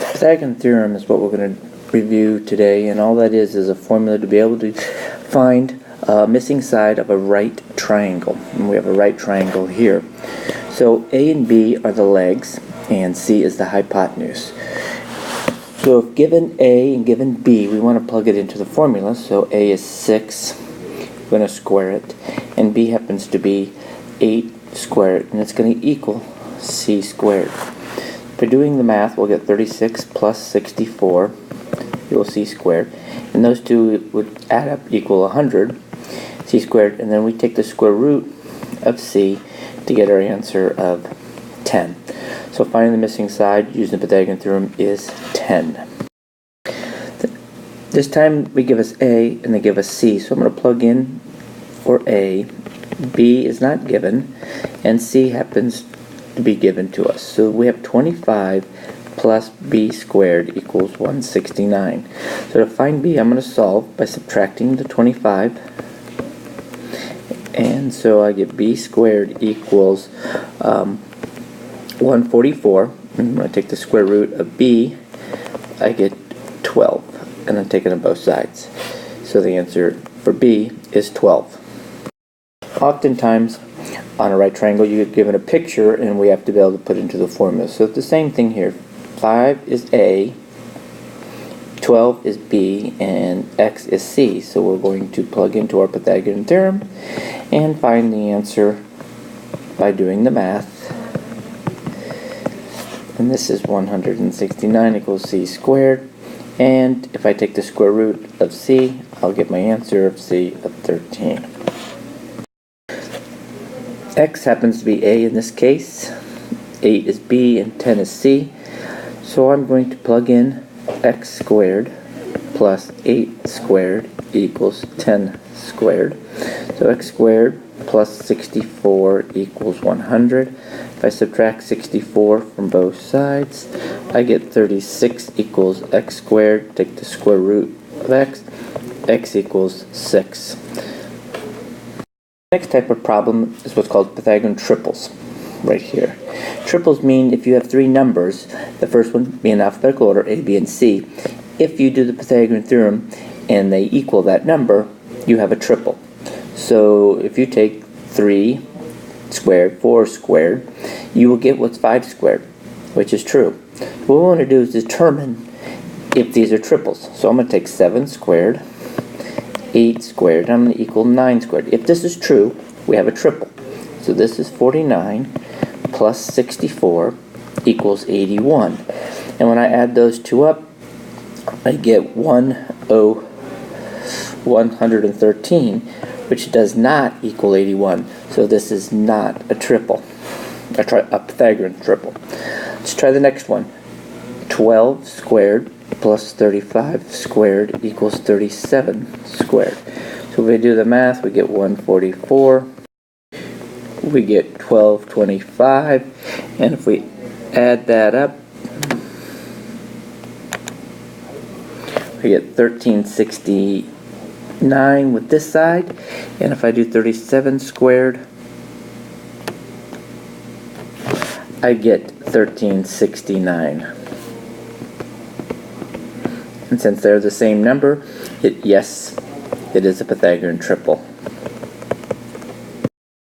Pythagorean theorem is what we're going to review today, and all that is a formula to be able to find a missing side of a right triangle. And we have a right triangle here. So A and B are the legs, and C is the hypotenuse. So if given A and given B, we want to plug it into the formula. So A is 6, we're going to square it, and B happens to be 8 squared, and it's going to equal C squared. For doing the math, we'll get 36 plus 64 equals C squared, and those two would add up equal 100 C squared, and then we take the square root of C to get our answer of 10. So finding the missing side using the Pythagorean theorem is 10. This time we give us A and they give us C, so I'm going to plug in for A. B is not given, and C happens to be given to us. So we have 25 plus B squared equals 169. So to find B, I'm going to solve by subtracting the 25. And so I get B squared equals 144. I'm going to take the square root of B. I get 12. And I'm taking it both sides. So the answer for B is 12. Oftentimes, on a right triangle, you get given a picture, and we have to be able to put it into the formula. So it's the same thing here. 5 is A, 12 is B, and X is C. So we're going to plug into our Pythagorean theorem and find the answer by doing the math. And this is 169 equals C squared. And if I take the square root of C, I'll get my answer of C of 13. X happens to be A in this case, 8 is B, and 10 is C. So I'm going to plug in X squared plus 8 squared equals 10 squared. So X squared plus 64 equals 100. If I subtract 64 from both sides, I get 36 equals X squared. Take the square root of X, X equals 6. Next type of problem is what's called Pythagorean triples, right here. Triples mean if you have three numbers, the first one being in alphabetical order, A, B, and C, if you do the Pythagorean theorem and they equal that number, you have a triple. So if you take 3 squared, 4 squared, you will get what's 5 squared, which is true. What we want to do is determine if these are triples. So I'm going to take 7 squared, 8 squared, and I'm going to equal 9 squared. If this is true, we have a triple. So this is 49 plus 64 equals 81. And when I add those two up, I get 113, which does not equal 81. So this is not a triple, a Pythagorean triple. Let's try the next one. 12 squared plus 35 squared equals 37 squared. So if we do the math, we get 144. We get 1225. And if we add that up, we get 1369 with this side. And if I do 37 squared, I get 1369. And since they're the same number, yes, it is a Pythagorean triple.